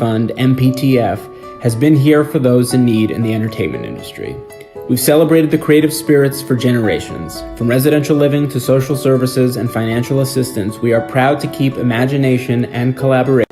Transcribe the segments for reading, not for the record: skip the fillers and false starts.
Fund, Mptf, has been here for those in need in the entertainment industry. We've celebrated the creative spirits for generations. From residential living to social services and financial assistance, we are proud to keep imagination and collaboration.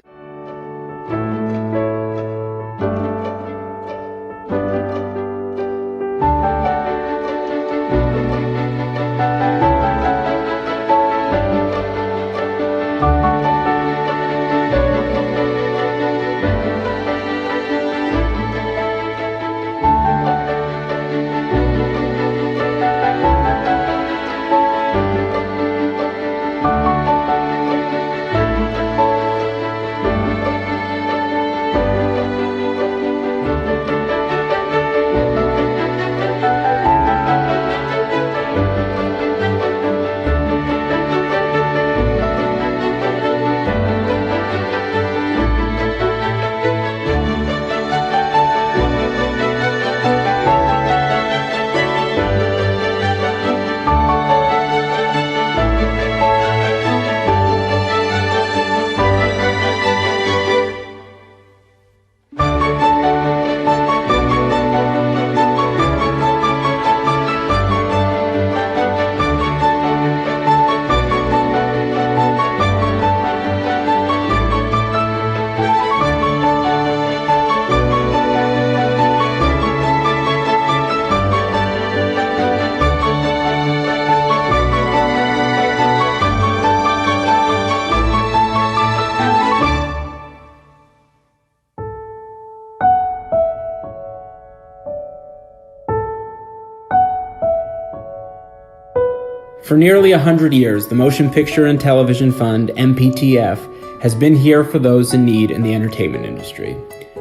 For nearly 100 years, the Motion Picture and Television Fund, Mptf, has been here for those in need in the entertainment industry.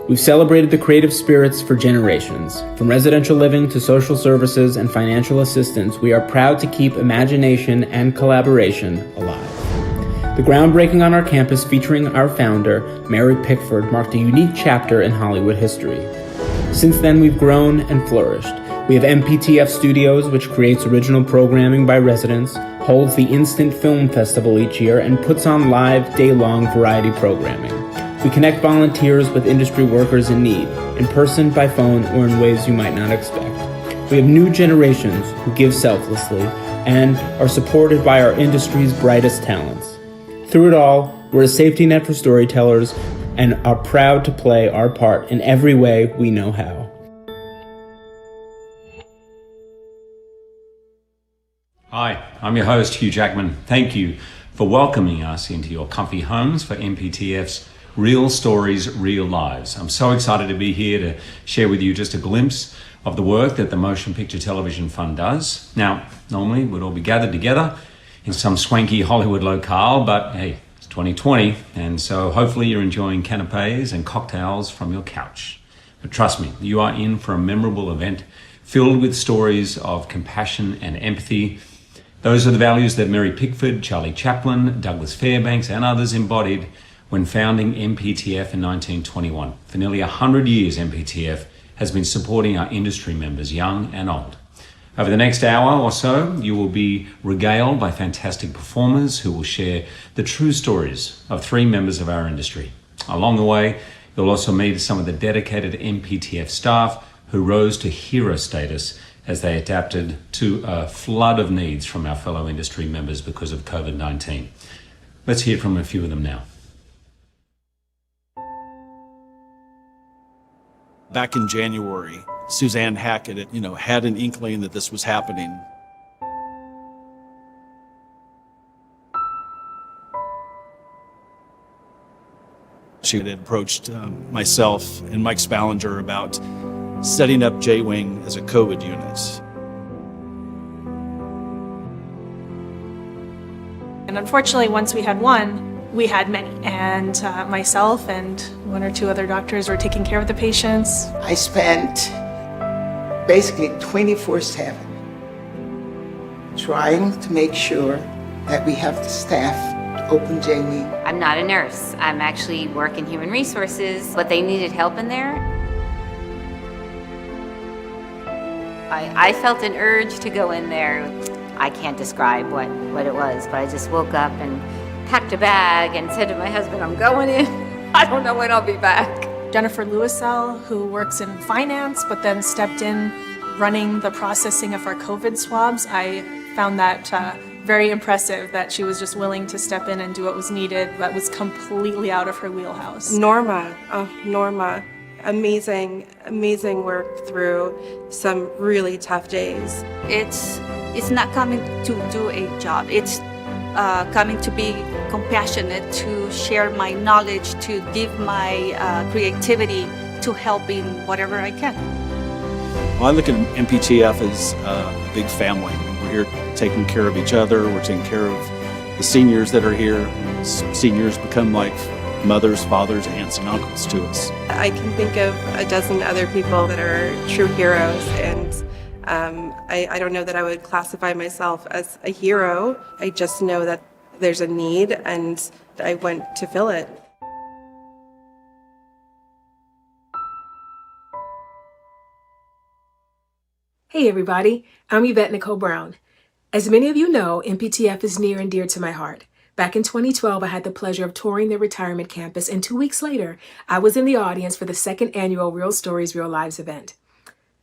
We've celebrated the creative spirits for generations. From residential living to social services and financial assistance, we are proud to keep imagination and collaboration alive. The groundbreaking on our campus featuring our founder, Mary Pickford, marked a unique chapter in Hollywood history. Since then, we've grown and flourished. We have Mptf Studios, which creates original programming by residents, holds the Instant Film Festival each year, and puts on live, day-long variety programming. We connect volunteers with industry workers in need, in person, by phone, or in ways you might not expect. We have new generations who give selflessly and are supported by our industry's brightest talents. Through it all, we're a safety net for storytellers and are proud to play our part in every way we know how. Hi, I'm your host, Hugh Jackman. Thank you for welcoming us into your comfy homes for Mptf's Real Stories, Real Lives. I'm so excited to be here to share with you just a glimpse of the work that the Motion Picture Television Fund does. Now, normally we'd all be gathered together in some swanky Hollywood locale, but hey, it's 2020, and so hopefully you're enjoying canapes and cocktails from your couch. But trust me, you are in for a memorable event filled with stories of compassion and empathy. Those are the values that Mary Pickford, Charlie Chaplin, Douglas Fairbanks, and others embodied when founding Mptf in 1921. For nearly 100 years, Mptf has been supporting our industry members, young and old. Over the next hour or so, you will be regaled by fantastic performers who will share the true stories of three members of our industry. Along the way, you'll also meet some of the dedicated Mptf staff who rose to hero status as they adapted to a flood of needs from our fellow industry members because of COVID-19. Let's hear from a few of them now. Back in January, Suzanne Hackett, had an inkling that this was happening. She had approached myself and Mike Spallinger about setting up J-Wing as a COVID unit. And unfortunately, once we had one, we had many. And myself and one or two other doctors were taking care of the patients. I spent basically 24/7 trying to make sure that we have the staff to open J-Wing. I'm not a nurse. I'm actually work in human resources, but they needed help in there. I felt an urge to go in there. I can't describe what it was, but I just woke up and packed a bag and said to my husband, I'm going in. I don't know when I'll be back. Jennifer Luiselle, who works in finance, but then stepped in running the processing of our COVID swabs. I found that very impressive that she was just willing to step in and do what was needed. That was completely out of her wheelhouse. Norma, amazing work through some really tough days. It's not coming to do a job. It's coming to be compassionate, to share my knowledge, to give my creativity, to help in whatever I can. Well, I look at MPTF as a big family. We're here taking care of each other. We're taking care of the seniors that are here. Seniors become like mothers, fathers, aunts, and uncles to us. I can think of a dozen other people that are true heroes, and I don't know that I would classify myself as a hero. I just know that there's a need, and I went to fill it. Hey everybody, I'm Yvette Nicole Brown. As many of you know, Mptf is near and dear to my heart. Back in 2012, I had the pleasure of touring their retirement campus, and 2 weeks later, I was in the audience for the second annual Real Stories, Real Lives event.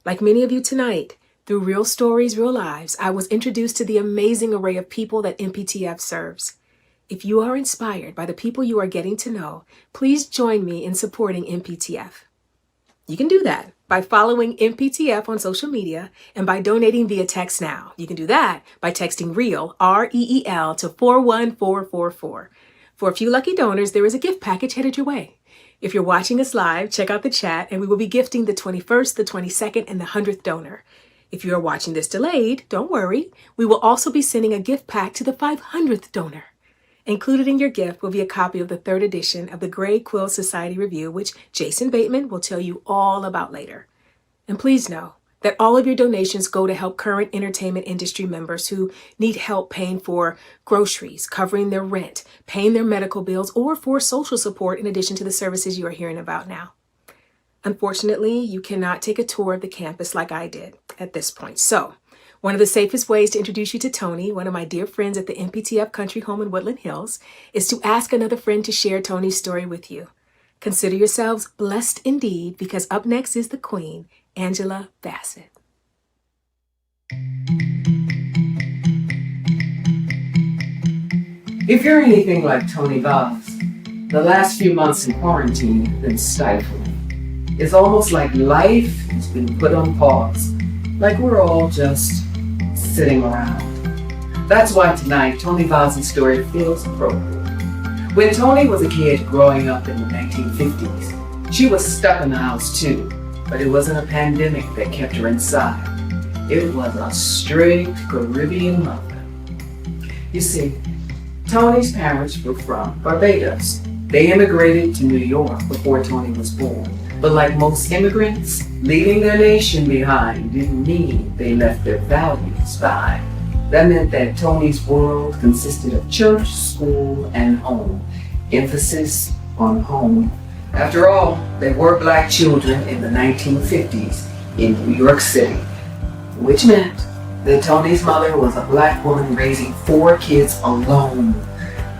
Like many of you tonight, through Real Stories, Real Lives, I was introduced to the amazing array of people that Mptf serves. If you are inspired by the people you are getting to know, please join me in supporting Mptf. You can do that by following Mptf on social media and by donating via text now. You can do that by texting REAL, R-E-E-L, to 41444. For a few lucky donors, there is a gift package headed your way. If you're watching us live, check out the chat and we will be gifting the 21st, the 22nd, and the 100th donor. If you are watching this delayed, don't worry. We will also be sending a gift pack to the 500th donor. Included in your gift will be a copy of the 3rd edition of the Gray Quill Society Review, which Jason Bateman will tell you all about later. And please know that all of your donations go to help current entertainment industry members who need help paying for groceries, covering their rent, paying their medical bills, or for social support in addition to the services you are hearing about now. Unfortunately, you cannot take a tour of the campus like I did at this point. So, one of the safest ways to introduce you to Tony, one of my dear friends at the Mptf Country Home in Woodland Hills, is to ask another friend to share Tony's story with you. Consider yourselves blessed indeed, because up next is the Queen, Angela Bassett. If you're anything like Tony Bazi, the last few months in quarantine have been stifling. It's almost like life has been put on pause, like we're all just sitting around. That's why tonight, Tony Bazi's story feels appropriate. When Tony was a kid growing up in the 1950s, she was stuck in the house too, but it wasn't a pandemic that kept her inside. It was a strict Caribbean mother. You see, Tony's parents were from Barbados. They immigrated to New York before Tony was born. But like most immigrants, leaving their nation behind didn't mean they left their values behind. That meant that Tony's world consisted of church, school, and home. Emphasis on home. After all, they were black children in the 1950s in New York City, which meant that Tony's mother was a black woman raising 4 kids alone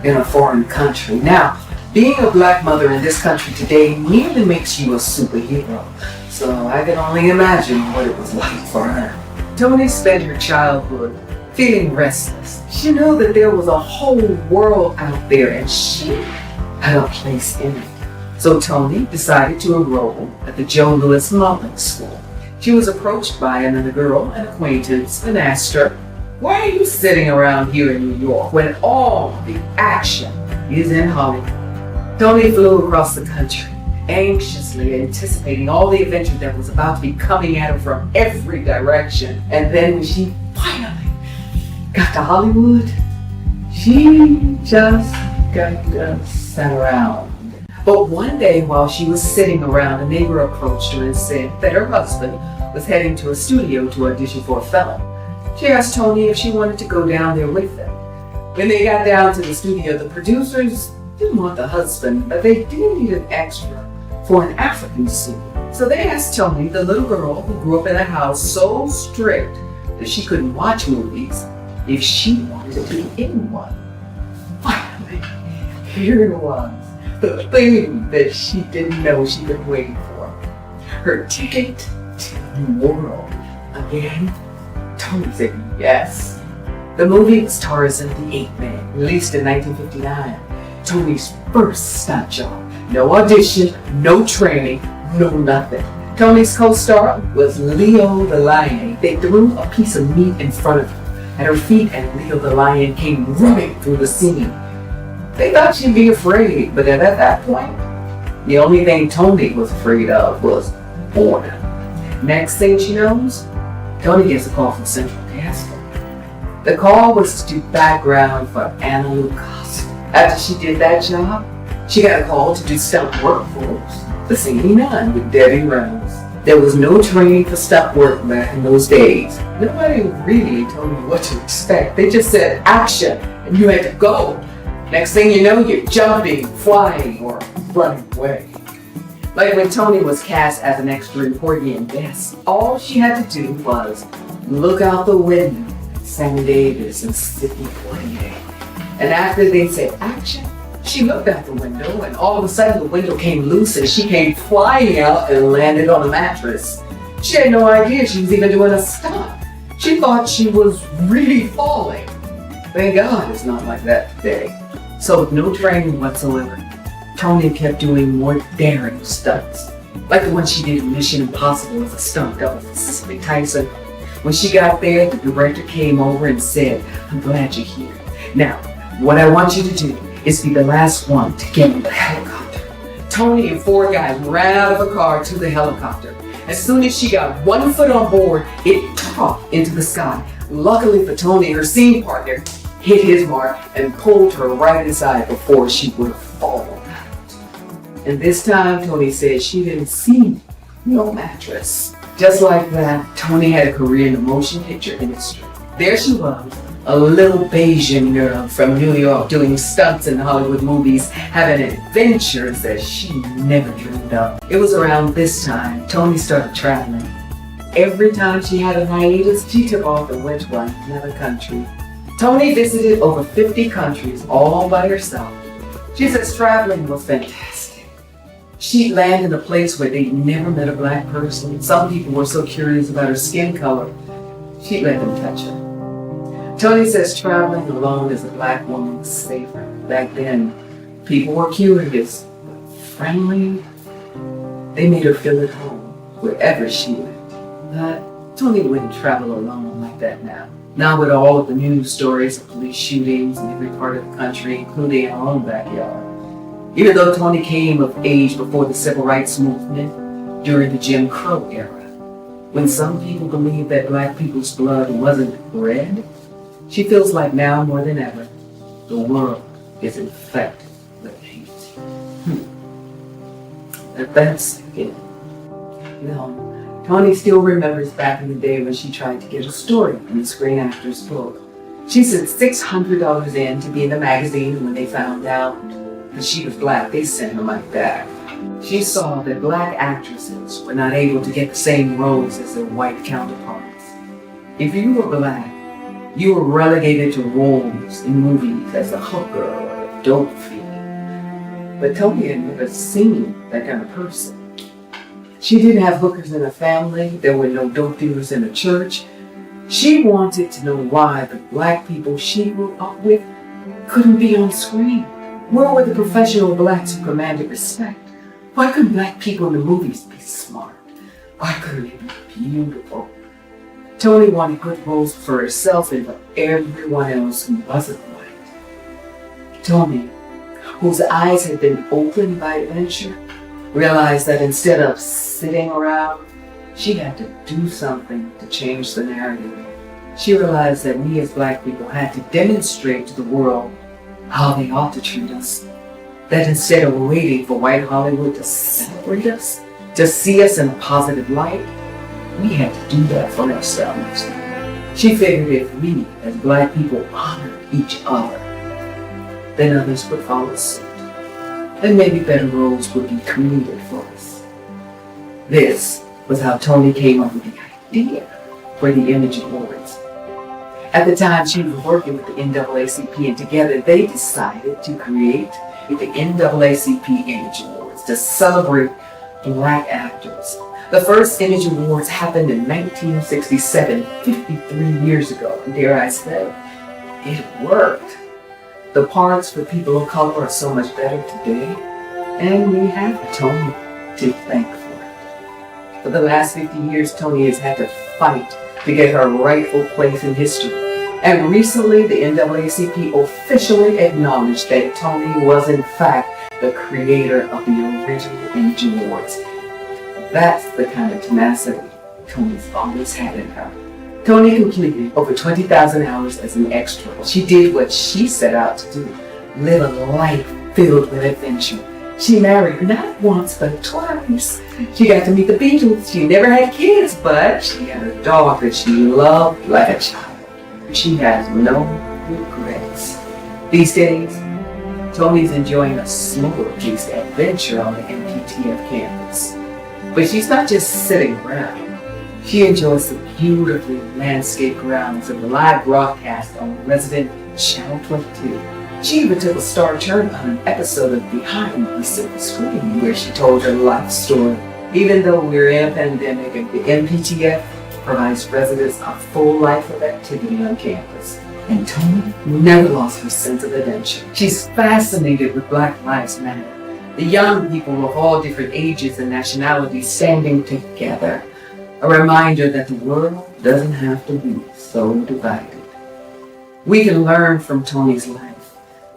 in a foreign country. Now, being a black mother in this country today nearly makes you a superhero, so I can only imagine what it was like for her. Tony spent her childhood feeling restless. She knew that there was a whole world out there and she had a place in it. So Tony decided to enroll at the Joe Louis Modeling School. She was approached by another girl, an acquaintance, and asked her, "Why are you sitting around here in New York when all the action is in Hollywood?" Tony flew across the country, anxiously anticipating all the adventure that was about to be coming at her from every direction. And then when she finally got to Hollywood, she just sat around. But one day while she was sitting around, a neighbor approached her and said that her husband was heading to a studio to audition for a film. She asked Tony if she wanted to go down there with them. When they got down to the studio, the producers didn't want the husband, but they did need an extra for an African scene. So they asked Tony, the little girl who grew up in a house so strict that she couldn't watch movies, if she wanted to be in one. Finally, here it was. the thing that she didn't know she'd been waiting for. Her ticket to the world. Again, Tony said yes. The movie was Tarzan the Ape Man, released in 1959. Tony's first stunt job. No audition, no training, no nothing. Tony's co-star was Leo the Lion. They threw a piece of meat in front of her at her feet, and Leo the Lion came running through the scene. They thought she'd be afraid, but at that point, the only thing Tony was afraid of was boredom. Next thing she knows, Tony gets a call from Central Casting. The call was to do background for Anna Lucas. After she did that job, she got a call to do stunt work for The Singing Nun with Debbie Reynolds. There was no training for stunt work back in those days. Nobody really told me what to expect. They just said action, and you had to go. Next thing you know, you're jumping, flying, or running away. Like when Tony was cast as an extra in Porgy and Bess, all she had to do was look out the window at Sammy Davis and Sidney Poitier. And after they said action, she looked out the window, and all of a sudden the window came loose and she came flying out and landed on a mattress. She had no idea she was even doing a stunt. She thought she was really falling. Thank God it's not like that today. So with no training whatsoever, Tony kept doing more daring stunts. Like the one she did in Mission Impossible as a stunt double for Cicely Tyson. When she got there, the director came over and said, "I'm glad you're here. Now, what I want you to do is be the last one to get in the helicopter." Tony and 4 guys ran out of a car to the helicopter. As soon as she got 1 foot on board, it took off into the sky. Luckily for Tony, her scene partner hit his mark and pulled her right inside before she would have fallen out. And this time, Tony said she didn't see no mattress. Just like that, Tony had a career in the motion picture industry. There she was, a little Bayesian girl from New York doing stunts in Hollywood movies, having adventures that she never dreamed of. It was around this time Tony started traveling. Every time she had a hiatus, she took off and went to another country. Tony visited over 50 countries all by herself. She says traveling was fantastic. She'd land in a place where they'd never met a black person. Some people were so curious about her skin color, she'd let them touch her. Tony says traveling alone as a black woman was safer. Back then, people were curious, but friendly. They made her feel at home wherever she went. But Tony wouldn't travel alone like that now. Now with all of the news stories of police shootings in every part of the country, including our own backyard. Even though Tony came of age before the Civil Rights Movement, during the Jim Crow era, when some people believed that black people's blood wasn't red, she feels like now more than ever, the world is infected with hate. That's it. You know, Tony still remembers back in the day when she tried to get a story in the Screen Actors book. She sent $600 in to be in the magazine, and when they found out that she was black, they sent her money back. She saw that black actresses were not able to get the same roles as their white counterparts. If you were black, you were relegated to roles in movies as a hooker or a dope fiend. But Tony had never seen that kind of person. She didn't have hookers in her family. There were no dope dealers in the church. She wanted to know why the black people she grew up with couldn't be on screen. Where were the professional blacks who commanded respect? Why couldn't black people in the movies be smart? Why couldn't they be beautiful? Tony wanted good roles for herself and for everyone else who wasn't white. Tony, whose eyes had been opened by adventure, realized that instead of sitting around, she had to do something to change the narrative. She realized that we as black people had to demonstrate to the world how they ought to treat us. That instead of waiting for white Hollywood to celebrate us, to see us in a positive light, we had to do that for ourselves. She figured if we as black people honored each other, then others would follow suit. And maybe better roles would be created for us. This was how Tony came up with the idea for the Image Awards. At the time, she was working with the NAACP, and together they decided to create with the NAACP Image Awards to celebrate Black actors. The first Image Awards happened in 1967, 53 years ago, and dare I say, it worked. The parts for people of color are so much better today, and we have Tony to thank for it. For the last 50 years, Tony has had to fight to get her rightful place in history. And recently, the NAACP officially acknowledged that Tony was in fact the creator of the original Image Awards. That's the kind of tenacity Tony's always had in her. Tony completed over 20,000 hours as an extra. She did what she set out to do, live a life filled with adventure. She married not once, but twice. She got to meet the Beatles. She never had kids, but she had a dog that she loved like a child. She has no regrets. These days, Tony's enjoying a slower-paced adventure on the Mptf campus. But she's not just sitting around. She enjoys the beautifully landscaped grounds of the live broadcast on resident Channel 22. She even took a star turn on an episode of Behind the Silver Screen where she told her life story. Even though we're in a pandemic, the Mptf provides residents a full life of activity on campus. And Tony never lost her sense of adventure. She's fascinated with Black Lives Matter. The young people of all different ages and nationalities standing together. A reminder that the world doesn't have to be so divided. We can learn from Tony's life.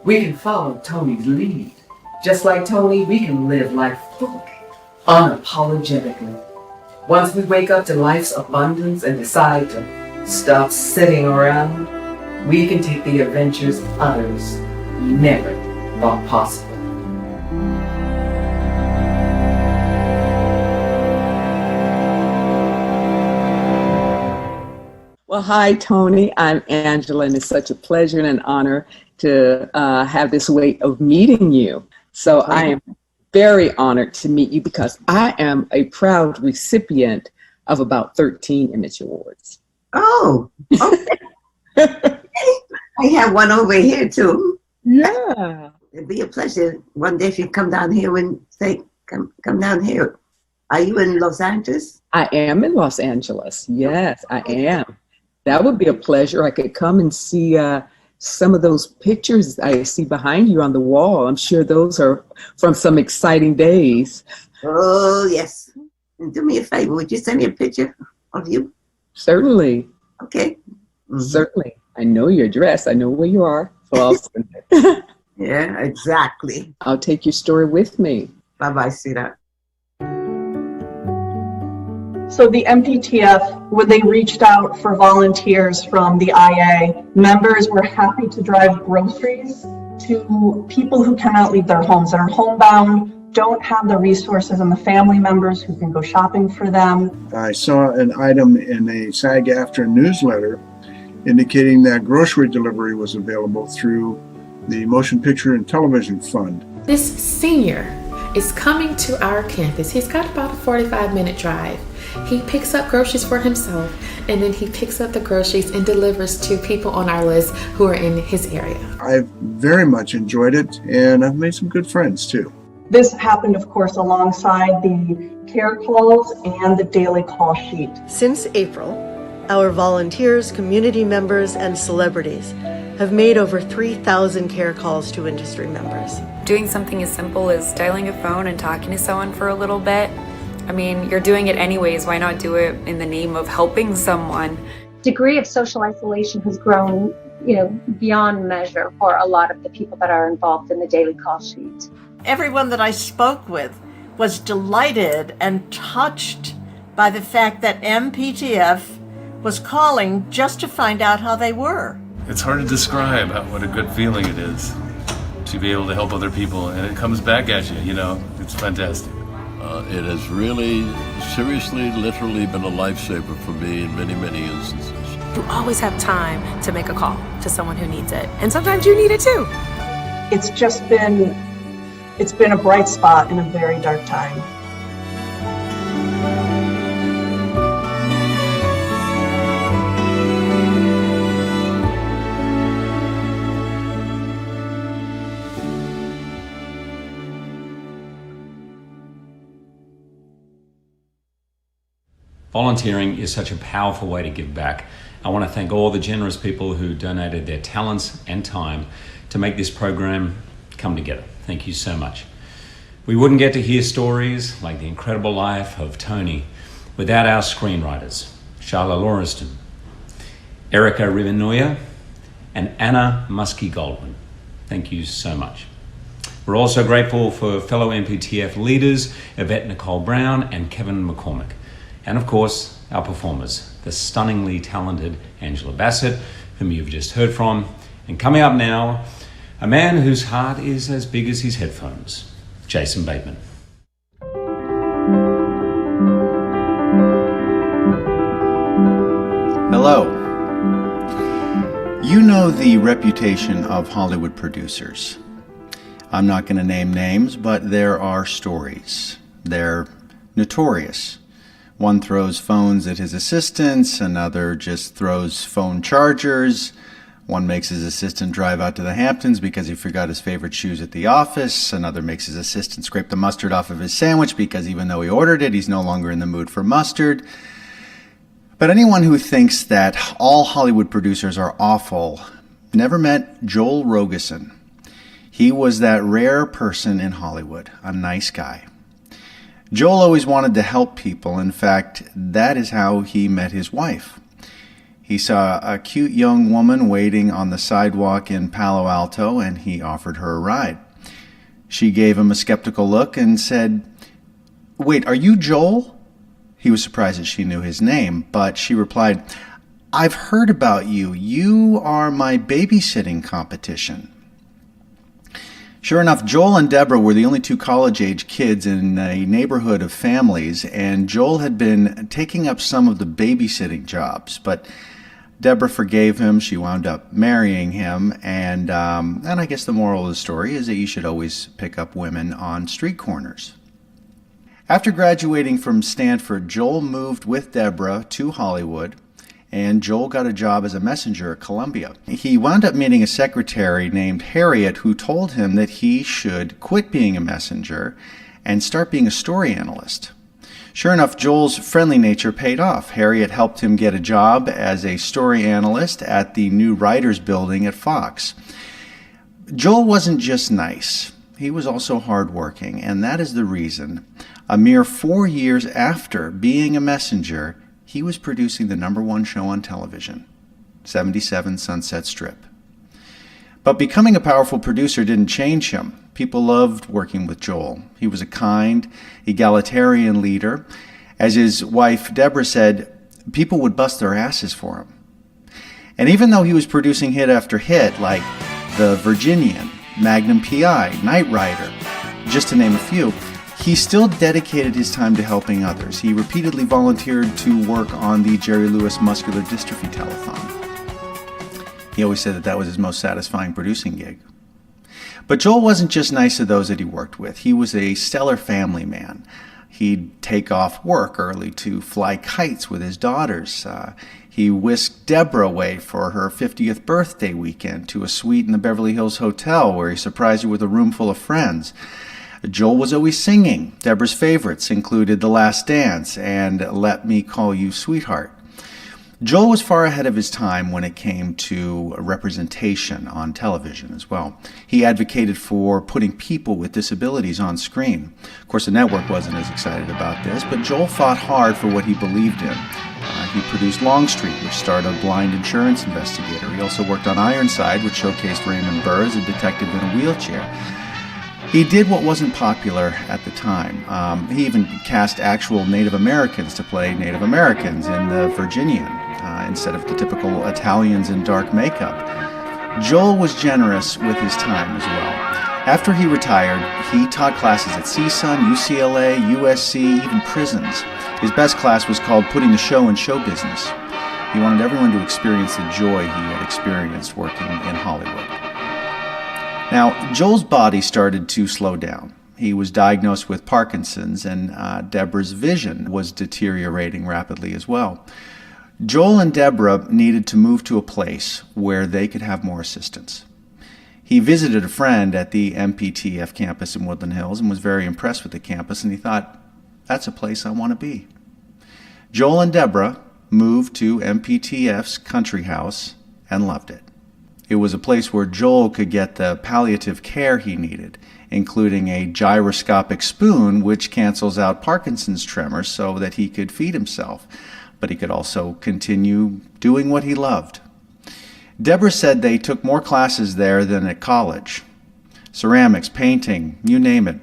We can follow Tony's lead. Just like Tony, we can live life fully, unapologetically. Once we wake up to life's abundance and decide to stop sitting around, we can take the adventures others never thought possible. Well, hi, Tony. I'm Angela, and it's such a pleasure and an honor to have this way of meeting you. So I am very honored to meet you because I am a proud recipient of about 13 Image Awards. Oh, okay. I have one over here too. Yeah. It'd be a pleasure one day if you come down here and say, come down here. Are you in Los Angeles? I am in Los Angeles. Yes, I am. That would be a pleasure. I could come and see some of those pictures I see behind you on the wall. I'm sure those are from some exciting days. Oh, yes. And do me a favor. Would you send me a picture of you? Certainly. Okay. Mm-hmm. Certainly. I know your address. I know where you are. So I'll send it. Yeah, exactly. I'll take your story with me. Bye-bye, sweetheart. So the Mptf, when they reached out for volunteers from the IA, members were happy to drive groceries to people who cannot leave their homes, that are homebound, don't have the resources and the family members who can go shopping for them. I saw an item in a SAG-AFTRA newsletter indicating that grocery delivery was available through the Motion Picture and Television Fund. This senior is coming to our campus. He's got about a 45-minute drive. He picks up groceries for himself, and then he picks up the groceries and delivers to people on our list who are in his area. I've very much enjoyed it, and I've made some good friends too. This happened, of course, alongside the care calls and the daily call sheet. Since April, our volunteers, community members, and celebrities have made over 3,000 care calls to industry members. Doing something as simple as dialing a phone and talking to someone for a little bit. I mean, you're doing it anyways. Why not do it in the name of helping someone? Degree of social isolation has grown, beyond measure for a lot of the people that are involved in the daily call sheet. Everyone that I spoke with was delighted and touched by the fact that Mptf was calling just to find out how they were. It's hard to describe what a good feeling it is to be able to help other people, and it comes back at you, it's fantastic. It has really, seriously, literally been a lifesaver for me in many, many instances. You always have time to make a call to someone who needs it. And sometimes you need it too. It's been a bright spot in a very dark time. Volunteering is such a powerful way to give back. I want to thank all the generous people who donated their talents and time to make this program come together. Thank you so much. We wouldn't get to hear stories like the incredible life of Tony without our screenwriters, Charla Lauriston, Erica Rivenoya, and Anna Muskie-Goldwyn. Thank you so much. We're also grateful for fellow MPTF leaders, Yvette Nicole Brown and Kevin McCormick. And of course, our performers, the stunningly talented Angela Bassett, whom you've just heard from. And coming up now, a man whose heart is as big as his headphones, Jason Bateman. Hello. You know the reputation of Hollywood producers. I'm not going to name names, but there are stories. They're notorious. One throws phones at his assistants, another just throws phone chargers. One makes his assistant drive out to the Hamptons because he forgot his favorite shoes at the office. Another makes his assistant scrape the mustard off of his sandwich because even though he ordered it, he's no longer in the mood for mustard. But anyone who thinks that all Hollywood producers are awful never met Joel Rogeson. He was that rare person in Hollywood, a nice guy. Joel always wanted to help people. In fact, that is how he met his wife. He saw a cute young woman waiting on the sidewalk in Palo Alto, and he offered her a ride. She gave him a skeptical look and said, "Wait, are you Joel?" He was surprised that she knew his name, but she replied, "I've heard about you. You are my babysitting competition." Sure enough, Joel and Deborah were the only two college-age kids in a neighborhood of families, and Joel had been taking up some of the babysitting jobs, but Deborah forgave him. She wound up marrying him, and I guess the moral of the story is that you should always pick up women on street corners. After graduating from Stanford, Joel moved with Deborah to Hollywood, and Joel got a job as a messenger at Columbia. He wound up meeting a secretary named Harriet who told him that he should quit being a messenger and start being a story analyst. Sure enough, Joel's friendly nature paid off. Harriet helped him get a job as a story analyst at the new writers building at Fox. Joel wasn't just nice. He was also hardworking, and that is the reason, a mere 4 years after being a messenger, he was producing the #1 show on television, 77 Sunset Strip. But becoming a powerful producer didn't change him. People loved working with Joel. He was a kind, egalitarian leader. As his wife Deborah said, people would bust their asses for him. And even though he was producing hit after hit like The Virginian, Magnum P.I., Knight Rider, just to name a few, he still dedicated his time to helping others. He repeatedly volunteered to work on the Jerry Lewis Muscular Dystrophy Telethon. He always said that that was his most satisfying producing gig. But Joel wasn't just nice to those that he worked with. He was a stellar family man. He'd take off work early to fly kites with his daughters. He whisked Deborah away for her 50th birthday weekend to a suite in the Beverly Hills Hotel where he surprised her with a room full of friends. Joel was always singing. Deborah's favorites included The Last Dance and Let Me Call You Sweetheart. Joel was far ahead of his time when it came to representation on television as well. He advocated for putting people with disabilities on screen. Of course, the network wasn't as excited about this, but Joel fought hard for what he believed in. He produced Longstreet, which starred a blind insurance investigator. He also worked on Ironside, which showcased Raymond Burr as a detective in a wheelchair. He did what wasn't popular at the time. He even cast actual Native Americans to play Native Americans in The Virginian instead of the typical Italians in dark makeup. Joel was generous with his time as well. After he retired, he taught classes at CSUN, UCLA, USC, even prisons. His best class was called Putting the Show in Show Business. He wanted everyone to experience the joy he had experienced working in Hollywood. Now, Joel's body started to slow down. He was diagnosed with Parkinson's, and Deborah's vision was deteriorating rapidly as well. Joel and Deborah needed to move to a place where they could have more assistance. He visited a friend at the Mptf campus in Woodland Hills and was very impressed with the campus, and he thought, that's a place I want to be. Joel and Deborah moved to MPTF's country house and loved it. It was a place where Joel could get the palliative care he needed, including a gyroscopic spoon which cancels out Parkinson's tremors so that he could feed himself, but he could also continue doing what he loved. Deborah said they took more classes there than at college. Ceramics, painting, you name it.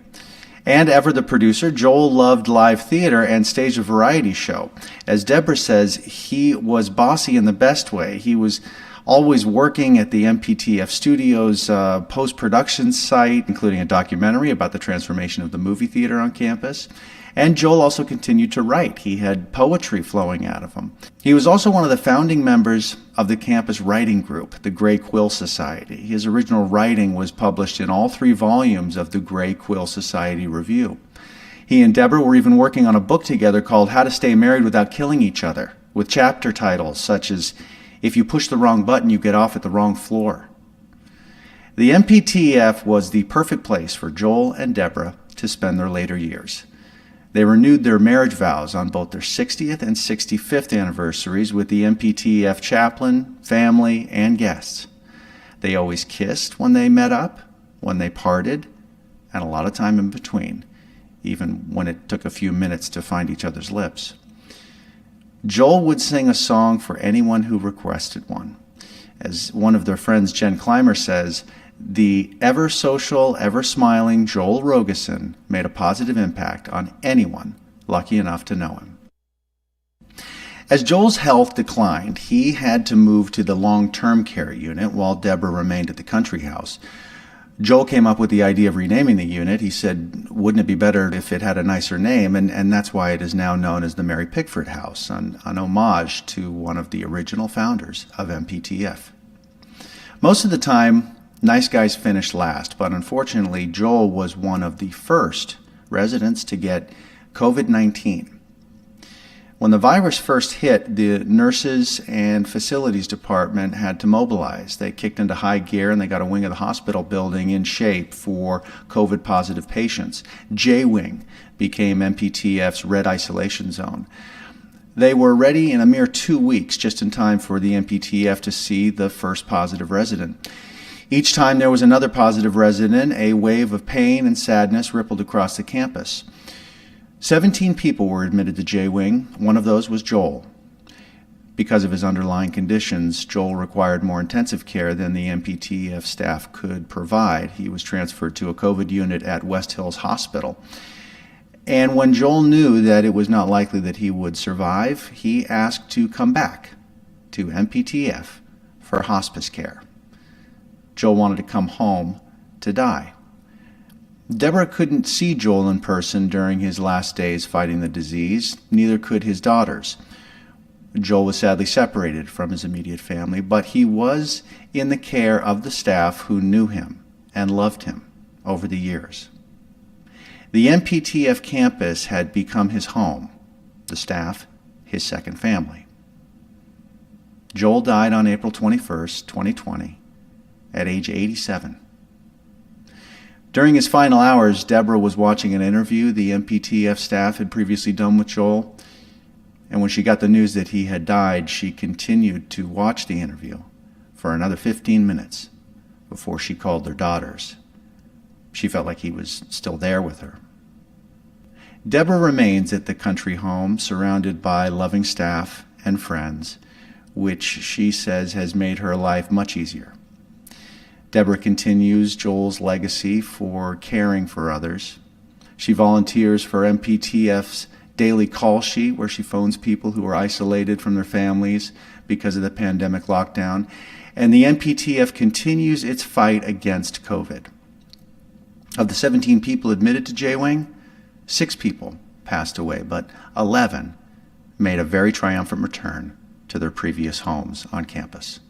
And ever the producer, Joel loved live theater and staged a variety show. As Deborah says, he was bossy in the best way. He was always working at the Mptf Studios post-production site, including a documentary about the transformation of the movie theater on campus. And Joel also continued to write. He had poetry flowing out of him. He was also one of the founding members of the campus writing group, the Gray Quill Society. His original writing was published in all 3 volumes of the Gray Quill Society Review. He and Deborah were even working on a book together called How to Stay Married Without Killing Each Other, with chapter titles such as If You Push the Wrong Button, You Get Off at the Wrong Floor. The Mptf was the perfect place for Joel and Deborah to spend their later years. They renewed their marriage vows on both their 60th and 65th anniversaries with the Mptf chaplain, family, and guests. They always kissed when they met up, when they parted, and a lot of time in between, even when it took a few minutes to find each other's lips. Joel would sing a song for anyone who requested one. As one of their friends, Jen Clymer, says, the ever-social, ever-smiling Joel Rogosin made a positive impact on anyone lucky enough to know him. As Joel's health declined, he had to move to the long-term care unit while Deborah remained at the country house. Joel came up with the idea of renaming the unit. He said, wouldn't it be better if it had a nicer name? And that's why it is now known as the Mary Pickford House, an homage to one of the original founders of Mptf. Most of the time, nice guys finished last, but unfortunately, Joel was one of the first residents to get COVID-19. When the virus first hit, the nurses and facilities department had to mobilize. They kicked into high gear and they got a wing of the hospital building in shape for COVID-positive patients. J-Wing became Mptf's red isolation zone. They were ready in a mere 2 weeks, just in time for the Mptf to see the first positive resident. Each time there was another positive resident, a wave of pain and sadness rippled across the campus. 17 people were admitted to J-Wing. One of those was Joel. Because of his underlying conditions, Joel required more intensive care than the Mptf staff could provide. He was transferred to a COVID unit at West Hills Hospital. And when Joel knew that it was not likely that he would survive, he asked to come back to Mptf for hospice care. Joel wanted to come home to die. Deborah couldn't see Joel in person during his last days fighting the disease. Neither could his daughters. Joel was sadly separated from his immediate family, but he was in the care of the staff who knew him and loved him over the years. The Mptf campus had become his home, the staff, his second family. Joel died on April 21st, 2020, at age 87. During his final hours, Deborah was watching an interview the Mptf staff had previously done with Joel, and when she got the news that he had died, she continued to watch the interview for another 15 minutes before she called their daughters. She felt like he was still there with her. Deborah remains at the country home, surrounded by loving staff and friends, which she says has made her life much easier. Deborah continues Joel's legacy for caring for others. She volunteers for Mptf's daily call sheet, where she phones people who are isolated from their families because of the pandemic lockdown. And the Mptf continues its fight against COVID. Of the 17 people admitted to J-Wing, 6 people passed away, but 11 made a very triumphant return to their previous homes on campus.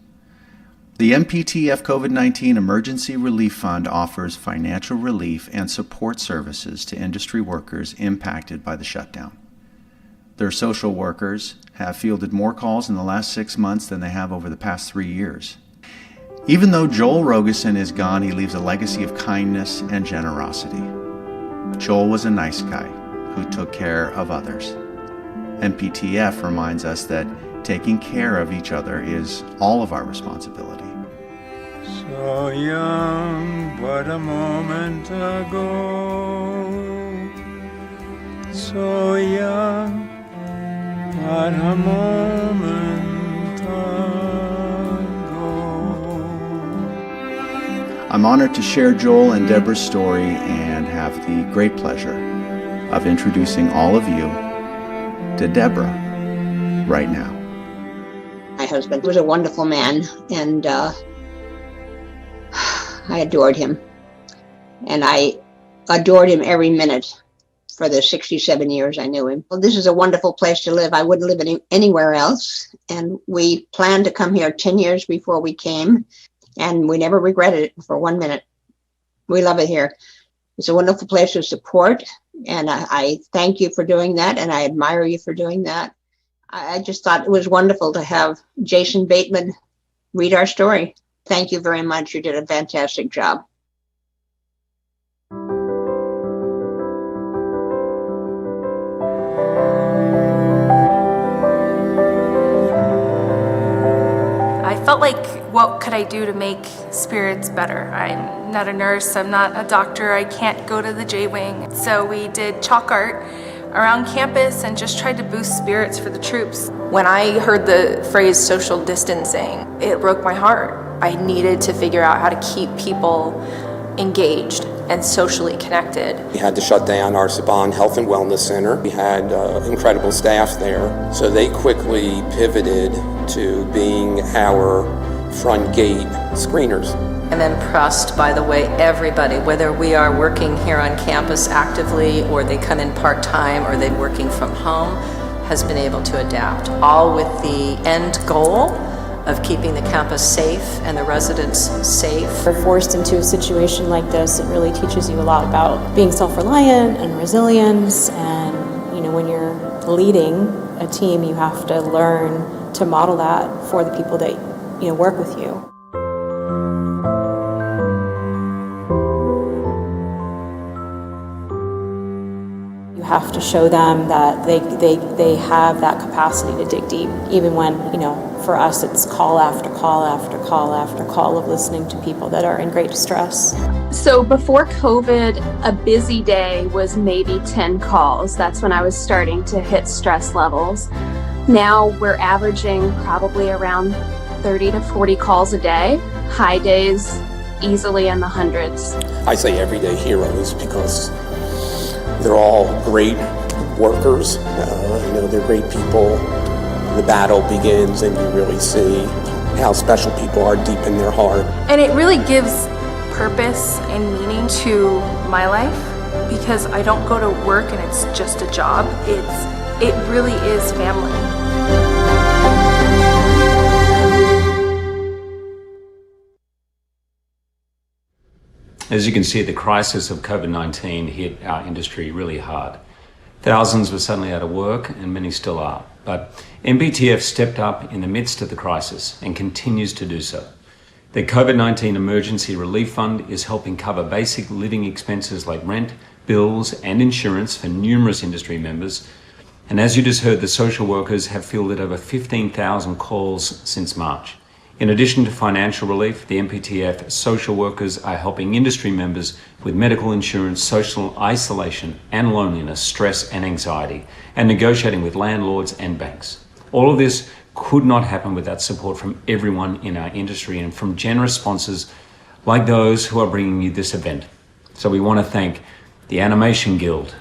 The Mptf COVID-19 Emergency Relief Fund offers financial relief and support services to industry workers impacted by the shutdown. Their social workers have fielded more calls in the last 6 months than they have over the past 3 years. Even though Joel Rogosin is gone, he leaves a legacy of kindness and generosity. Joel was a nice guy who took care of others. MPTF reminds us that taking care of each other is all of our responsibility. So young, but a moment ago. So young, but a moment ago. I'm honored to share Joel and Deborah's story and have the great pleasure of introducing all of you to Deborah right now. My husband was a wonderful man, and I adored him. And I adored him every minute for the 67 years I knew him. Well, this is a wonderful place to live. I wouldn't live anywhere else. And we planned to come here 10 years before we came, and we never regretted it for 1 minute. We love it here. It's a wonderful place of support, and I thank you for doing that, and I admire you for doing that. I just thought it was wonderful to have Jason Bateman read our story. Thank you very much. You did a fantastic job. I felt like, what could I do to make spirits better? I'm not a nurse, I'm not a doctor, I can't go to the J-Wing. So we did chalk art around campus and just tried to boost spirits for the troops. When I heard the phrase social distancing, it broke my heart. I needed to figure out how to keep people engaged and socially connected. We had to shut down our Saban Health and Wellness Center. We had incredible staff there, so they quickly pivoted to being our front gate screeners. I'm impressed by the way everybody, whether we are working here on campus actively or they come in part-time or they're working from home, has been able to adapt, all with the end goal of keeping the campus safe and the residents safe. We're forced into a situation like this. It really teaches you a lot about being self-reliant and resilience, and when you're leading a team, you have to learn to model that for the people that work with you. You have to show them that they have that capacity to dig deep, even when, for us it's call after call after call after call of listening to people that are in great distress. So before COVID, a busy day was maybe 10 calls. That's when I was starting to hit stress levels. Now we're averaging probably around 30 to 40 calls a day. High days, easily in the hundreds. I say everyday heroes because they're all great workers. They're great people. The battle begins and you really see how special people are deep in their heart. And it really gives purpose and meaning to my life, because I don't go to work and it's just a job. It really is family. As you can see, the crisis of COVID-19 hit our industry really hard. Thousands were suddenly out of work, and many still are. But Mptf stepped up in the midst of the crisis and continues to do so. The COVID-19 Emergency Relief Fund is helping cover basic living expenses like rent, bills, and insurance for numerous industry members. And as you just heard, the social workers have fielded over 15,000 calls since March. In addition to financial relief, the Mptf social workers are helping industry members with medical insurance, social isolation and loneliness, stress and anxiety, and negotiating with landlords and banks. All of this could not happen without support from everyone in our industry and from generous sponsors like those who are bringing you this event. So we want to thank the Animation Guild,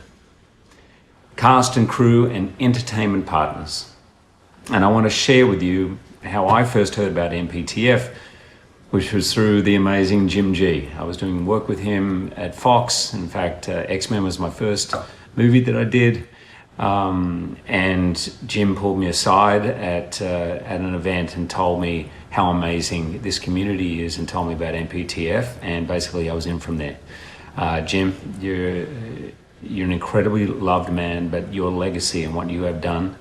cast and crew and entertainment partners. And I want to share with you how I first heard about Mptf, which was through the amazing Jim G. I was doing work with him at Fox. In fact, X-Men was my first movie that I did. And Jim pulled me aside at an event and told me how amazing this community is and told me about Mptf, and basically I was in from there. Jim, you're an incredibly loved man, but your legacy and what you have done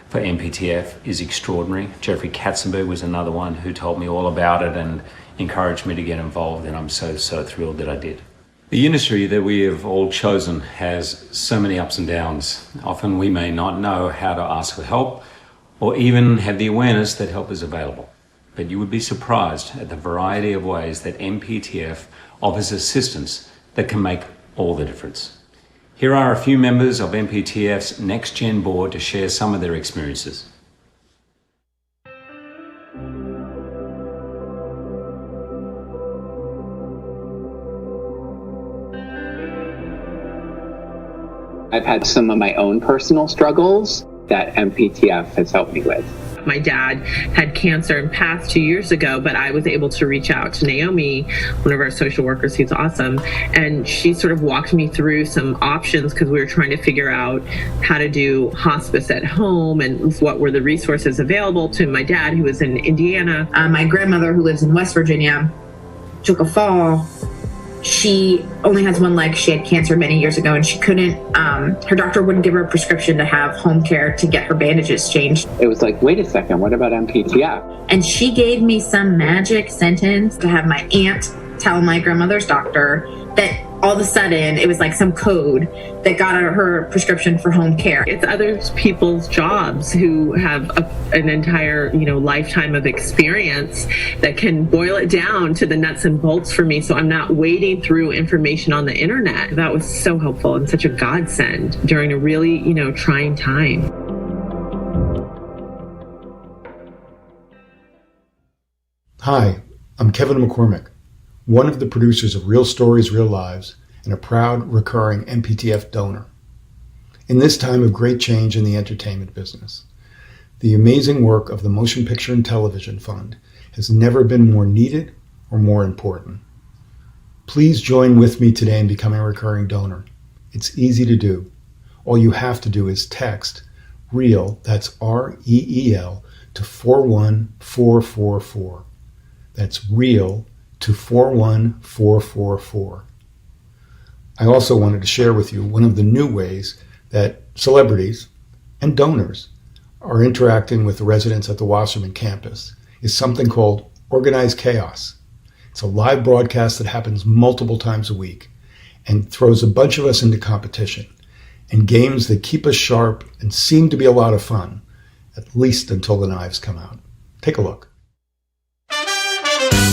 for Mptf is extraordinary. Jeffrey Katzenberg was another one who told me all about it and encouraged me to get involved, and I'm so thrilled that I did. The industry that we have all chosen has so many ups and downs. Often we may not know how to ask for help or even have the awareness that help is available. But you would be surprised at the variety of ways that MPTF offers assistance that can make all the difference. Here are a few members of MPTF's Next Gen board to share some of their experiences. I've had some of my own personal struggles that MPTF has helped me with. My dad had cancer and passed 2 years ago, but I was able to reach out to Naomi, one of our social workers who's awesome, and she sort of walked me through some options because we were trying to figure out how to do hospice at home and what were the resources available to my dad who was in Indiana. My grandmother, who lives in West Virginia, took a fall. She only has one leg. She had cancer many years ago, and she couldn't, her doctor wouldn't give her a prescription to have home care to get her bandages changed. It was like, wait a second, what about MPTF? And she gave me some magic sentence to have my aunt tell my grandmother's doctor that all of a sudden it was like some code that got her prescription for home care. It's other people's jobs who have an entire, lifetime of experience that can boil it down to the nuts and bolts for me, so I'm not wading through information on the internet. That was so helpful and such a godsend during a really, trying time. Hi, I'm Kevin Mccormick, one of the producers of Real Stories, Real Lives, and a proud recurring MPTF donor. In this time of great change in the entertainment business, the amazing work of the Motion Picture and Television Fund has never been more needed or more important. Please join with me today in becoming a recurring donor. It's easy to do. All you have to do is text REAL, that's REEL, to 41444. That's REAL to 41444. I also wanted to share with you one of the new ways that celebrities and donors are interacting with the residents at the Wasserman campus is something called Organized Chaos. It's a live broadcast that happens multiple times a week and throws a bunch of us into competition and games that keep us sharp and seem to be a lot of fun, at least until the knives come out. Take a look.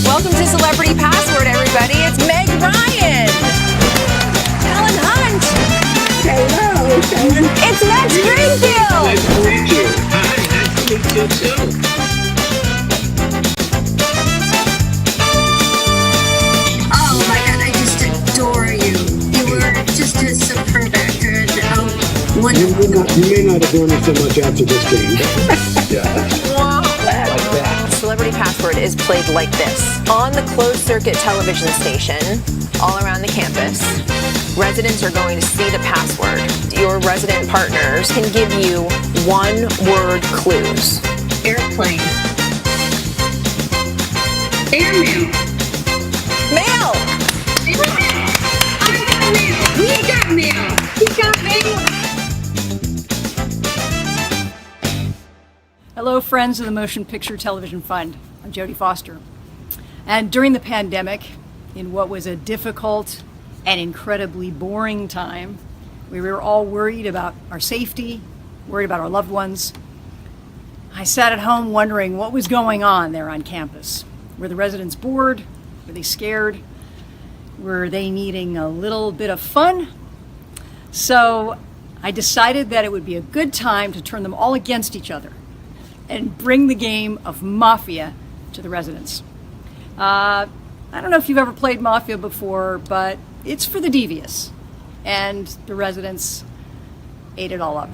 Welcome to Celebrity Password, everybody. It's Meg Ryan. Helen Hunt. Hello, Helen. It's Matt Springfield. Nice to meet you. Hi, nice to meet you too. Oh my God, I just adore you. You were just a superb actor and wonderful. You may not adore me so much after this game. Celebrity Password is played like this. On the closed circuit television station, all around the campus, residents are going to see the password. Your resident partners can give you one-word clues. Airplane. Airmail. Mail. I got mail. We got mail. He got mail. Hello, friends of the Motion Picture Television Fund. I'm Jodie Foster. And during the pandemic, in what was a difficult and incredibly boring time, we were all worried about our safety, worried about our loved ones. I sat at home wondering what was going on there on campus. Were the residents bored? Were they scared? Were they needing a little bit of fun? So I decided that it would be a good time to turn them all against each other and bring the game of Mafia to the residents. I don't know if you've ever played Mafia before, but it's for the devious. And the residents ate it all up.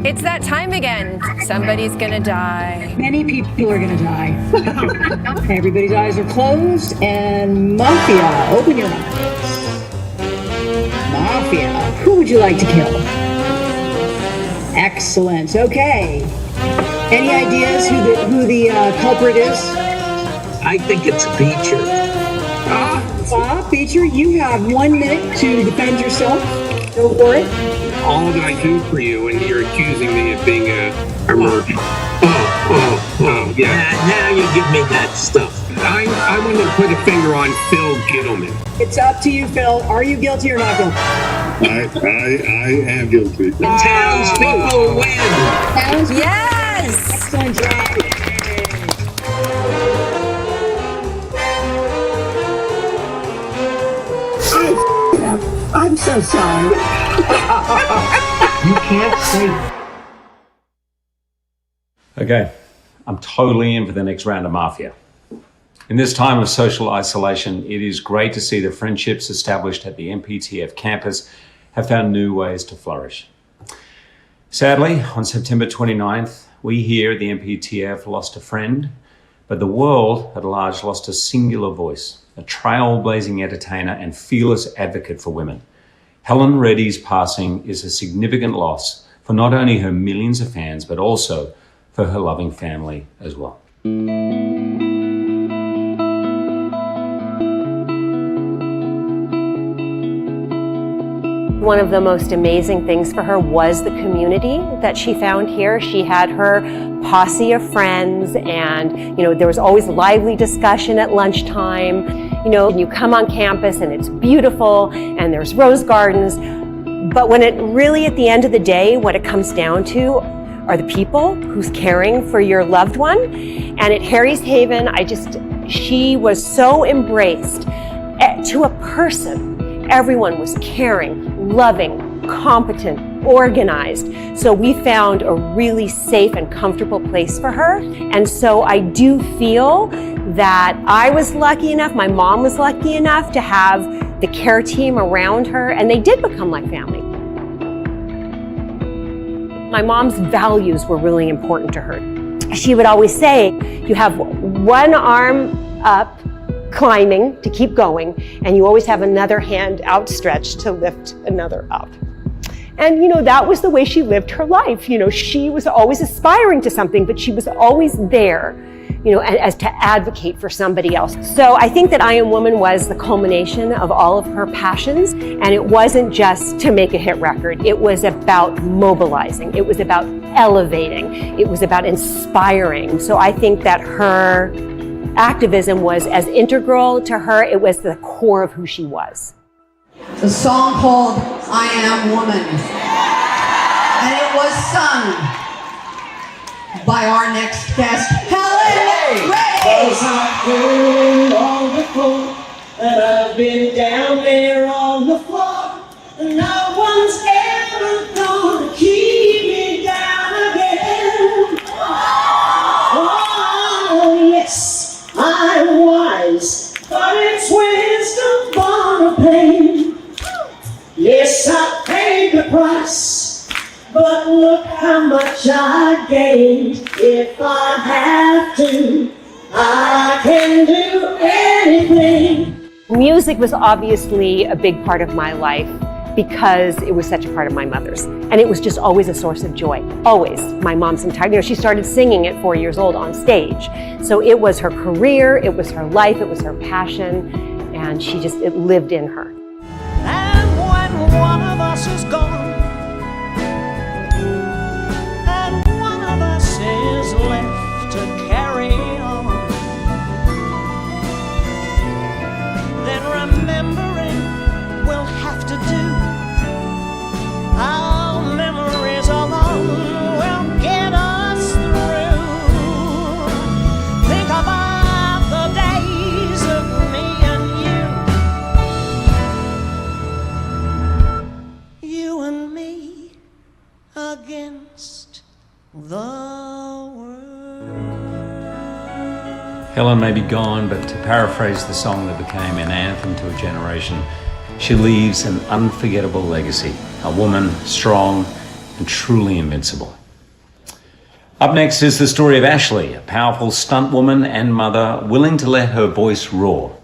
It's that time again. Somebody's gonna die. Many people are gonna die. Everybody's eyes are closed, and Mafia, open your eyes. Mafia, who would you like to kill? Excellent. Okay. Any ideas who the culprit is? I think it's Beecher. Beecher, you have 1 minute to defend yourself. Go for it. All that I do for you, and you're accusing me of being a murderer. Oh, yeah. Now you give me that stuff. I I want to put a finger on Phil Gittleman. It's up to you, Phil. Are you guilty or not guilty? I am guilty. The townspeople win. Yes! Excellent job. I'm so sorry. You can't say. Okay, I'm totally in for the next round of Mafia. In this time of social isolation, it is great to see the friendships established at the MPTF campus have found new ways to flourish. Sadly, on September 29th, we here at the MPTF lost a friend, but the world at large lost a singular voice, a trailblazing entertainer and fearless advocate for women. Helen Reddy's passing is a significant loss for not only her millions of fans, but also for her loving family as well. One of the most amazing things for her was the community that she found here. She had her posse of friends and, there was always lively discussion at lunchtime. You come on campus and it's beautiful and there's rose gardens. But when it really, at the end of the day, what it comes down to are the people who's caring for your loved one. And at Harry's Haven, she was so embraced to a person. Everyone was caring, loving, competent, organized. So we found a really safe and comfortable place for her. And so I do feel that I was lucky enough, my mom was lucky enough to have the care team around her, and they did become like family. My mom's values were really important to her. She would always say, you have one arm up, climbing to keep going, and you always have another hand outstretched to lift another up. And that was the way she lived her life. She was always aspiring to something, but she was always there, as to advocate for somebody else. So I think that I Am Woman was the culmination of all of her passions, and it wasn't just to make a hit record. It was about mobilizing. It was about elevating. It was about inspiring. So I think that her activism was as integral to her. It was the core of who she was. The song called I Am Woman. And it was sung by our next guest, Helen Reddy. I've been on the floor, and I've been down there on the floor, and no one's ever gonna keep me down again. Oh, yes, I'm wise, but it's wisdom born of pain. Yes, I paid the price, but look how much I gained. If I have to, I can do anything. Music was obviously a big part of my life because it was such a part of my mother's. And it was just always a source of joy, always. My mom's entire, she started singing at 4 years old on stage. So it was her career, it was her life, it was her passion, and it lived in her. One of us is gone, and one of us is left to carry on. Then remembering we'll have to do. Our memories alone will get us through. Think about the days of me and you and me against the world. Helen may be gone, but to paraphrase the song that became an anthem to a generation, she leaves an unforgettable legacy, a woman strong and truly invincible. Up next is the story of Ashley, a powerful stunt woman and mother willing to let her voice roar.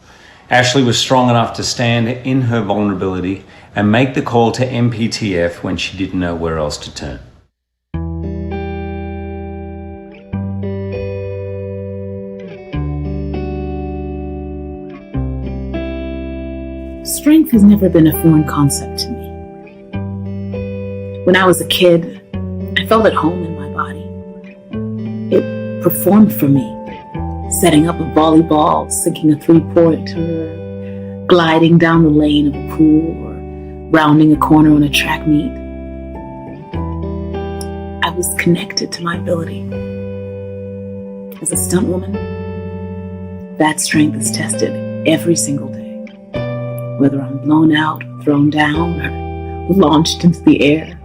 Ashley was strong enough to stand in her vulnerability and make the call to MPTF when she didn't know where else to turn. Strength has never been a foreign concept to me. When I was a kid, I felt at home in my body. It performed for me, setting up a volleyball, sinking a three-pointer, gliding down the lane of a pool, or rounding a corner on a track meet. I was connected to my ability. As a stunt woman, that strength is tested every single day. Whether I'm blown out, thrown down, or launched into the air,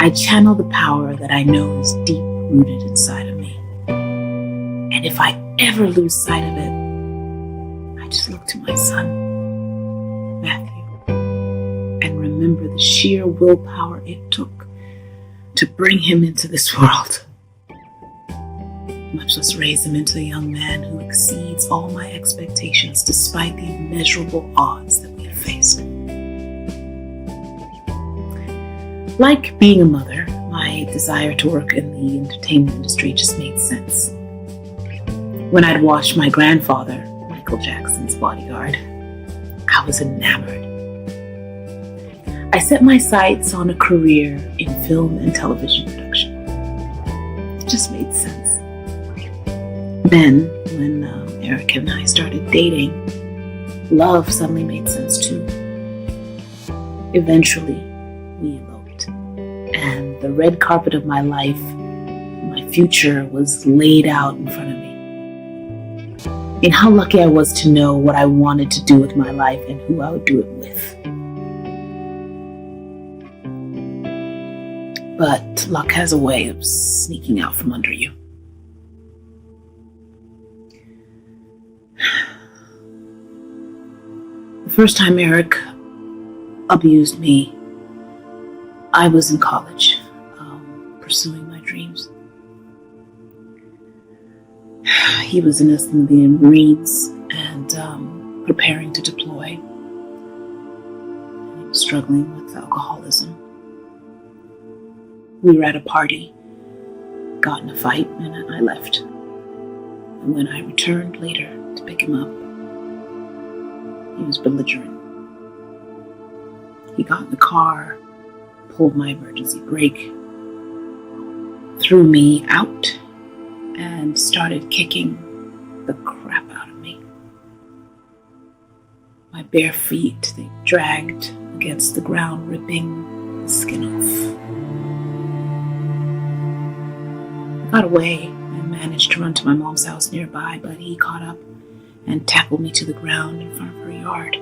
I channel the power that I know is deep-rooted inside of me. And if I ever lose sight of it, I just look to my son, Matthew, and remember the sheer willpower it took to bring him into this world, much less raise him into a young man who exceeds all my expectations despite the immeasurable odds that we have faced. Like being a mother, my desire to work in the entertainment industry just made sense. When I'd watched my grandfather, Michael Jackson's bodyguard, I was enamored. I set my sights on a career in film and television production. It just made sense. Then, when Eric and I started dating, love suddenly made sense too. Eventually, we eloped, and the red carpet of my life, my future, was laid out in front of me. And how lucky I was to know what I wanted to do with my life and who I would do it with. But luck has a way of sneaking out from under you. The first time Eric abused me, I was in college, pursuing my dreams. He was enlisting in the Marines and preparing to deploy. He was struggling with alcoholism. We were at a party, got in a fight, and I left. And when I returned later to pick him up, he was belligerent. He got in the car, pulled my emergency brake, threw me out, and started kicking the crap out of me. My bare feet, they dragged against the ground, ripping the skin off. I got away and managed to run to my mom's house nearby, but he caught up and tackled me to the ground in front of her yard.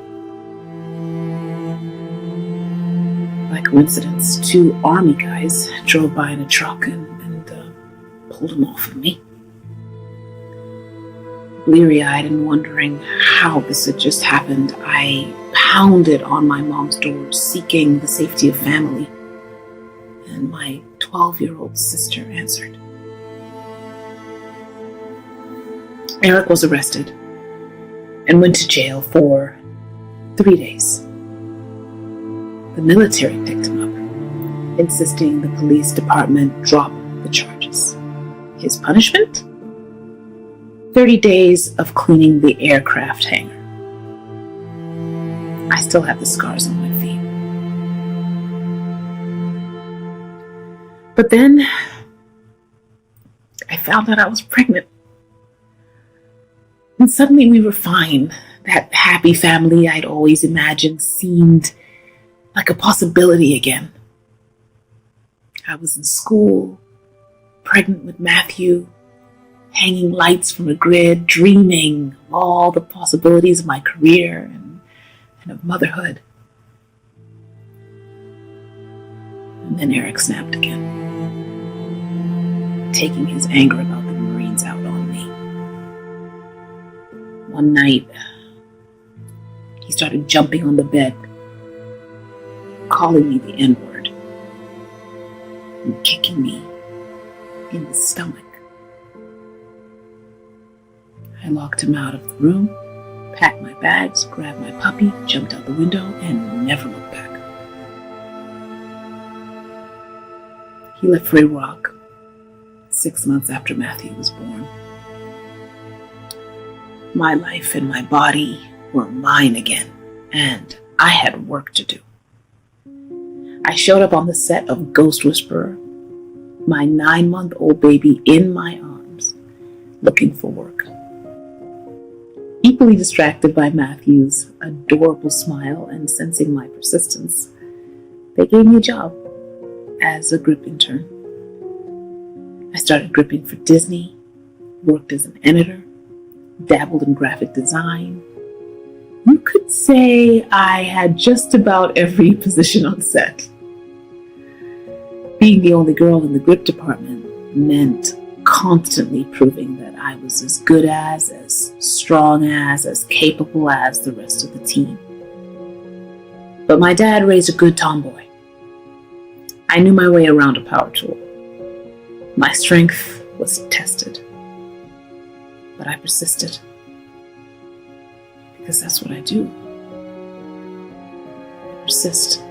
By coincidence, 2 army guys drove by in a truck and pulled him off of me. Bleary-eyed and wondering how this had just happened, I pounded on my mom's door, seeking the safety of family. And my 12-year-old sister answered. Eric was arrested and went to jail for 3 days. The military picked him up, insisting the police department drop the charges. His punishment? 30 days of cleaning the aircraft hangar. I still have the scars on my feet. But then I found out I was pregnant. And suddenly we were fine. That happy family I'd always imagined seemed like a possibility again. I was in school, pregnant with Matthew, hanging lights from a grid, dreaming of all the possibilities of my career and of motherhood. And then Eric snapped again, taking his anger about the Marines out on me. One night, he started jumping on the bed, calling me the N-word, and kicking me in the stomach. I locked him out of the room, packed my bags, grabbed my puppy, jumped out the window, and never looked back. He left for Iraq 6 months after Matthew was born. My life and my body were mine again, and I had work to do. I showed up on the set of Ghost Whisperer, my 9-month-old baby in my arms, looking for work. happily distracted by Matthew's adorable smile and sensing my persistence, they gave me a job as a grip intern. I started gripping for Disney, worked as an editor, dabbled in graphic design. You could say I had just about every position on set. Being the only girl in the grip department meant constantly proving that I was as good as strong as capable as the rest of the team. But my dad raised a good tomboy. I knew my way around a power tool. My strength was tested. But I persisted. Because that's what I do. I persist.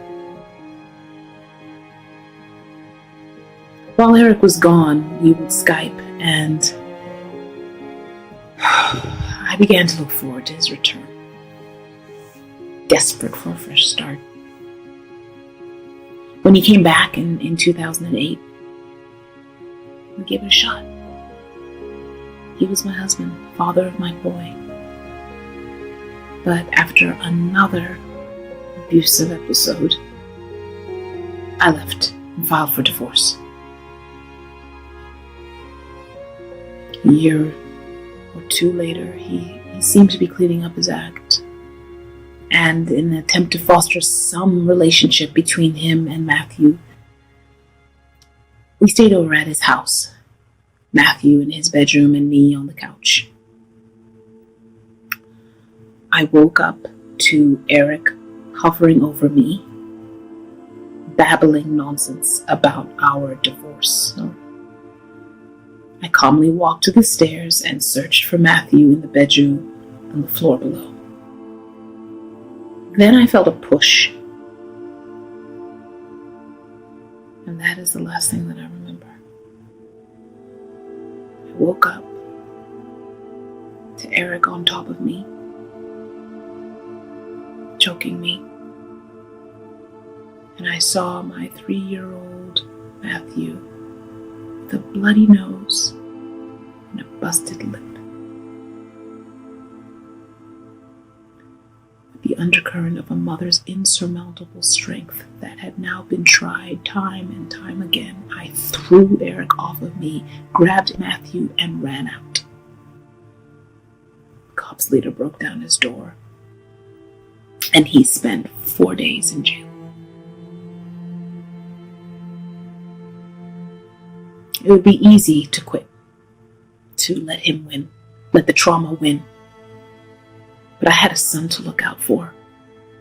While Eric was gone, we would Skype, and I began to look forward to his return, desperate for a fresh start. When he came back in 2008, we gave it a shot. He was my husband, father of my boy. But after another abusive episode, I left and filed for divorce. A year or two later, he seemed to be cleaning up his act. And in an attempt to foster some relationship between him and Matthew, we stayed over at his house, Matthew in his bedroom and me on the couch. I woke up to Eric hovering over me, babbling nonsense about our divorce. I calmly walked to the stairs and searched for Matthew in the bedroom on the floor below. Then I felt a push. And that is the last thing that I remember. I woke up to Eric on top of me, choking me. And I saw my 3-year-old Matthew with a bloody nose and a busted lip. The undercurrent of a mother's insurmountable strength that had now been tried time and time again, I threw Eric off of me, grabbed Matthew, and ran out. Cops later broke down his door, and he spent 4 days in jail. It would be easy to quit, to let him win, let the trauma win. But I had a son to look out for,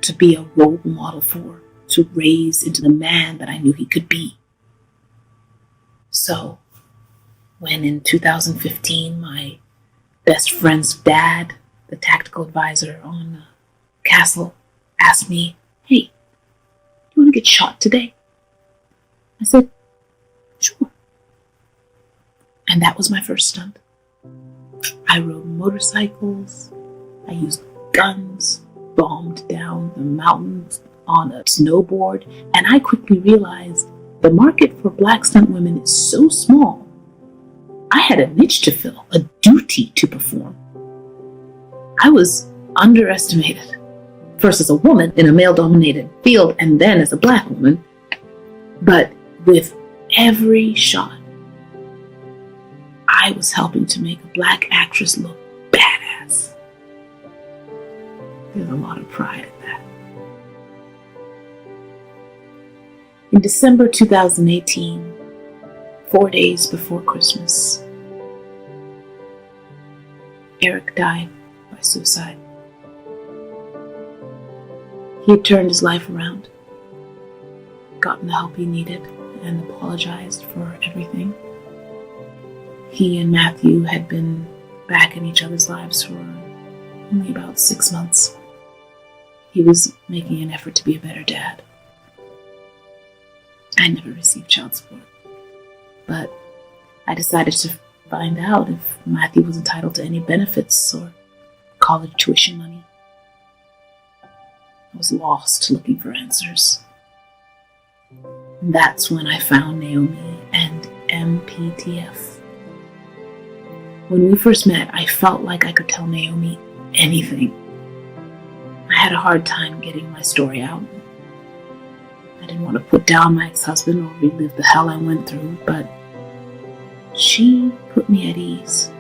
to be a role model for, to raise into the man that I knew he could be. So, when in 2015 my best friend's dad, the tactical advisor on Castle, asked me, "Hey, you want to get shot today?" I said, "Sure." And that was my first stunt. I rode motorcycles, I used guns, bombed down the mountains on a snowboard, and I quickly realized the market for black stunt women is so small. I had a niche to fill, a duty to perform. I was underestimated, first as a woman in a male-dominated field, and then as a black woman. But with every shot, I was helping to make a black actress look badass. There's a lot of pride in that. In December 2018, 4 days before Christmas, Eric died by suicide. He had turned his life around, gotten the help he needed, and apologized for everything. He and Matthew had been back in each other's lives for only about 6 months. He was making an effort to be a better dad. I never received child support, but I decided to find out if Matthew was entitled to any benefits or college tuition money. I was lost looking for answers. And that's when I found Naomi and Mptf. When we first met, I felt like I could tell Naomi anything. I had a hard time getting my story out. I didn't want to put down my ex-husband or relive the hell I went through, but she put me at ease.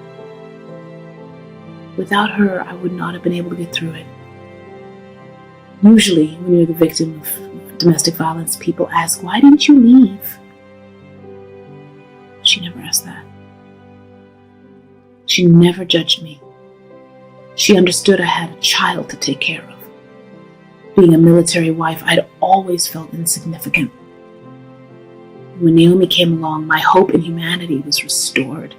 Without her, I would not have been able to get through it. Usually, when you're the victim of domestic violence, people ask, "Why didn't you leave?" She never asked that. She never judged me. She understood I had a child to take care of. Being a military wife, I'd always felt insignificant. When Naomi came along, my hope in humanity was restored.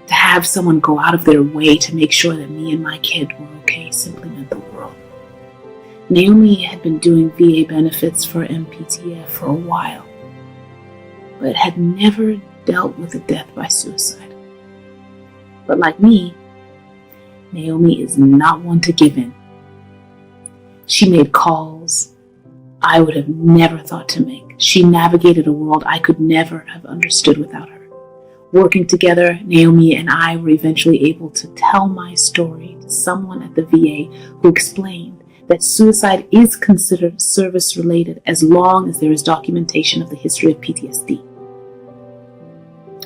To have someone go out of their way to make sure that me and my kid were okay simply meant the world. Naomi had been doing VA benefits for Mptf for a while, but had never dealt with a death by suicide. But like me, Naomi is not one to give in. She made calls I would have never thought to make. She navigated a world I could never have understood without her. Working together, Naomi and I were eventually able to tell my story to someone at the VA who explained that suicide is considered service-related as long as there is documentation of the history of PTSD.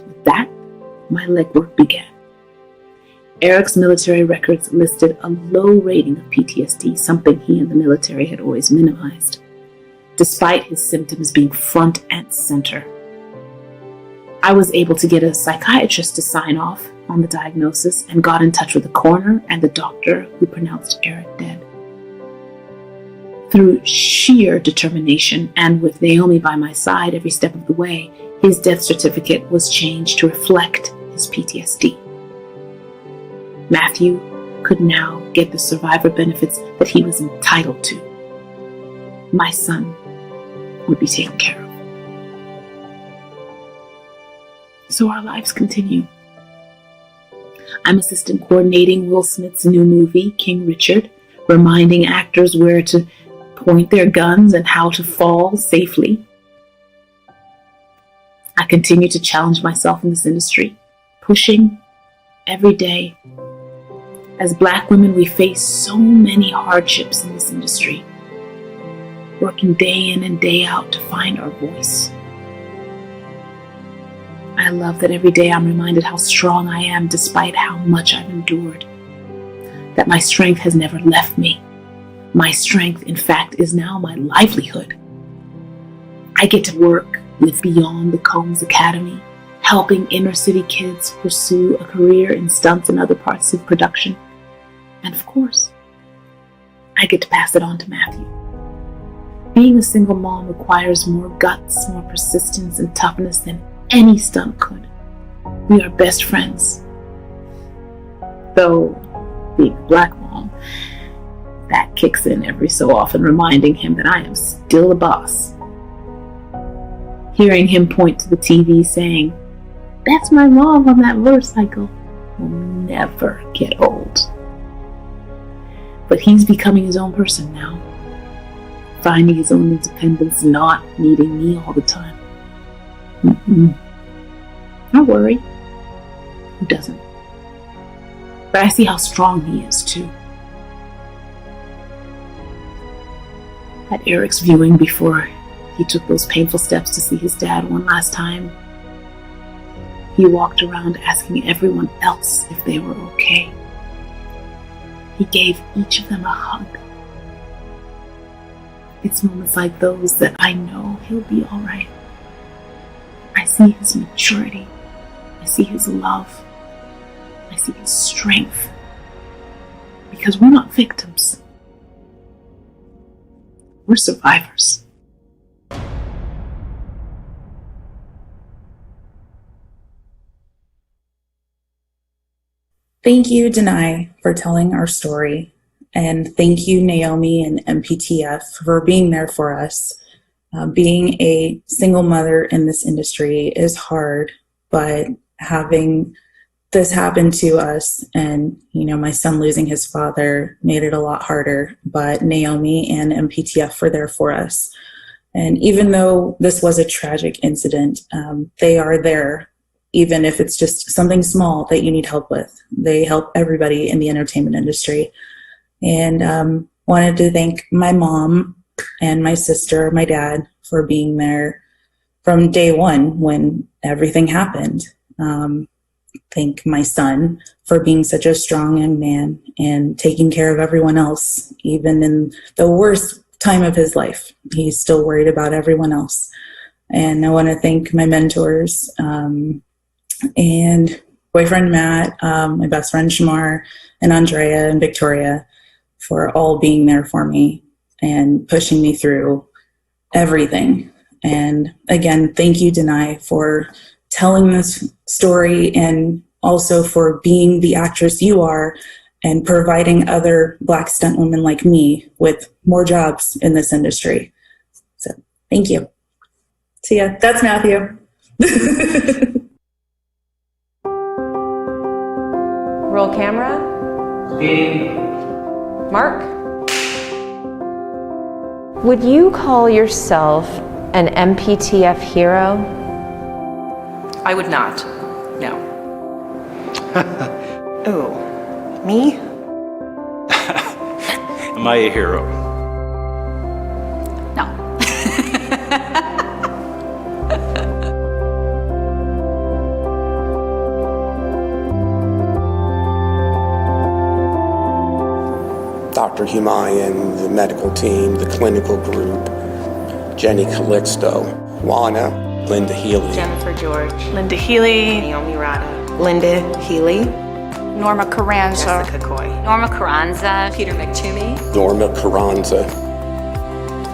With that, my legwork began. Eric's military records listed a low rating of PTSD, something he and the military had always minimized, despite his symptoms being front and center. I was able to get a psychiatrist to sign off on the diagnosis and got in touch with the coroner and the doctor who pronounced Eric dead. Through sheer determination and with Naomi by my side every step of the way, his death certificate was changed to reflect his PTSD. Matthew could now get the survivor benefits that he was entitled to. My son would be taken care of. So our lives continue. I'm assistant coordinating Will Smith's new movie, King Richard, reminding actors where to point their guns and how to fall safely. I continue to challenge myself in this industry, pushing every day. As Black women, we face so many hardships in this industry, working day in and day out to find our voice. I love that every day I'm reminded how strong I am despite how much I've endured, that my strength has never left me. My strength, in fact, is now my livelihood. I get to work with Beyond the Combs Academy, helping inner city kids pursue a career in stunts and other parts of production. And of course, I get to pass it on to Matthew. Being a single mom requires more guts, more persistence and toughness than any stunt could. We are best friends. Though, being a Black mom, that kicks in every so often, reminding him that I am still a boss. Hearing him point to the TV saying, "That's my mom on that motorcycle," will never get old. But he's becoming his own person now, finding his own independence, not needing me all the time. I worry. Who doesn't? But I see how strong he is too. At Eric's viewing before he took those painful steps to see his dad one last time, he walked around asking everyone else if they were okay. He gave each of them a hug. It's moments like those that I know he'll be all right. I see his maturity. I see his love. I see his strength. Because we're not victims. We're survivors. Thank you, Danai, for telling our story. And thank you, Naomi and Mptf, for being there for us. Being a single mother in this industry is hard, but having this happen to us and, my son losing his father made it a lot harder. But Naomi and Mptf were there for us. And even though this was a tragic incident, they are there even if it's just something small that you need help with. They help everybody in the entertainment industry. And wanted to thank my mom and my sister, my dad, for being there from day one when everything happened. Thank my son for being such a strong young man and taking care of everyone else, even in the worst time of his life. He's still worried about everyone else. And I want to thank my mentors and boyfriend Matt, my best friend Shamar, and Andrea and Victoria for all being there for me and pushing me through everything. And again, thank you, Danai, for telling this story and also for being the actress you are and providing other Black stunt women like me with more jobs in this industry. So thank you. See ya. That's Matthew. Roll camera. Mark? Would you call yourself an MPTF hero? I would not. No. Oh, me? Am I a hero? Dr. Humayan, the medical team, the clinical group, Jenny Calixto, Juana, Linda Healy, Jennifer George, Linda Healy, Naomi Rada, Linda Healy, Norma Carranza, Jessica Coy, Norma Carranza, Peter McToomey, Norma Carranza,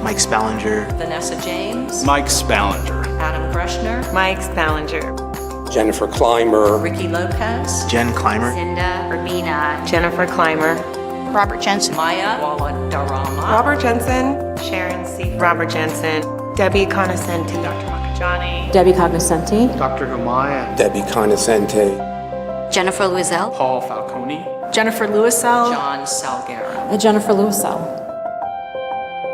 Mike Spallinger, Vanessa James, Mike Spallinger, Adam Brushner, Mike Spallinger, Jennifer Clymer, Ricky Lopez, Jen Clymer, Cinda Urbina, Jennifer Clymer, Robert Jensen, Maya Waladarama, Robert Jensen, Sharon C. Robert Jensen, Debbie Conoscenti, Dr. Makajani, Debbie Cognoscenti, Dr. Humayan, Debbie Conoscenti, Jennifer Luiselle, Paul Falcone, Jennifer Luiselle, John Salguero, Jennifer Luiselle,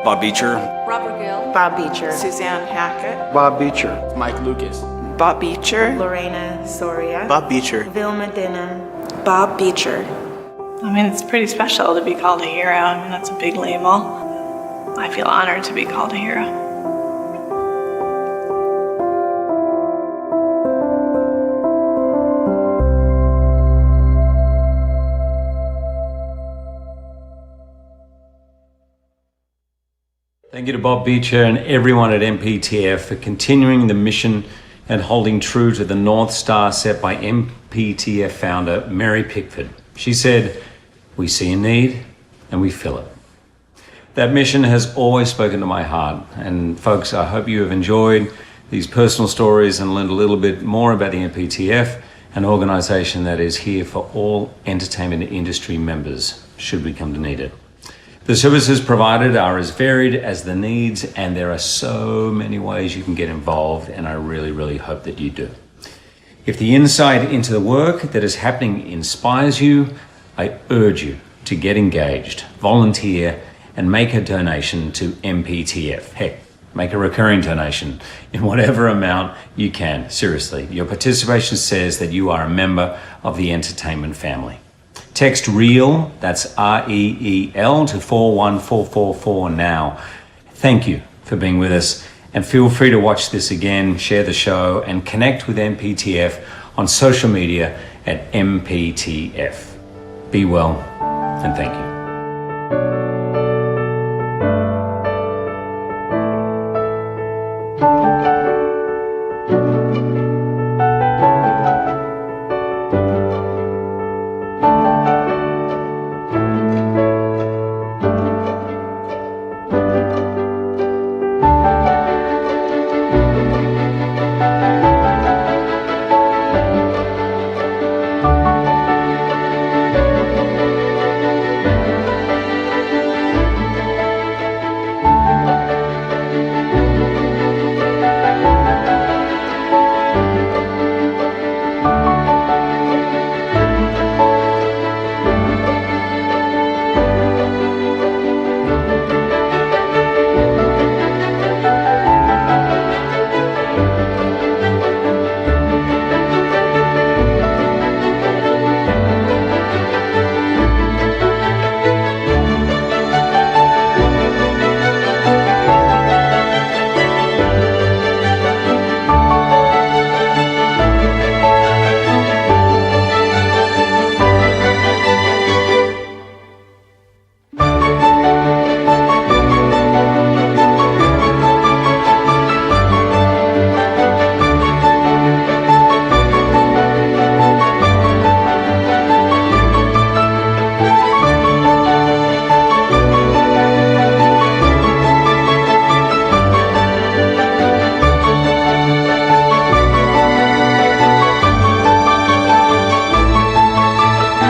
Bob Beecher, Robert Gill, Bob Beecher, Suzanne Hackett, Bob Beecher, Mike Lucas, Bob Beecher, Lorena Soria, Bob Beecher, Vilma Denham, Bob Beecher. I mean, it's pretty special to be called a hero. I mean, that's a big label. I feel honored to be called a hero. Thank you to Bob Beecher and everyone at MPTF for continuing the mission and holding true to the North Star set by MPTF founder Mary Pickford. She said, "We see a need and we fill it." That mission has always spoken to my heart. And folks, I hope you have enjoyed these personal stories and learned a little bit more about the MPTF, an organization that is here for all entertainment industry members, should we come to need it. The services provided are as varied as the needs, and there are so many ways you can get involved, and I really, really hope that you do. If the insight into the work that is happening inspires you, I urge you to get engaged, volunteer, and make a donation to MPTF. Heck, make a recurring donation in whatever amount you can. Seriously, your participation says that you are a member of the entertainment family. Text REAL, that's REEL, to 41444 now. Thank you for being with us, and feel free to watch this again, share the show, and connect with MPTF on social media at MPTF. Be well, and thank you.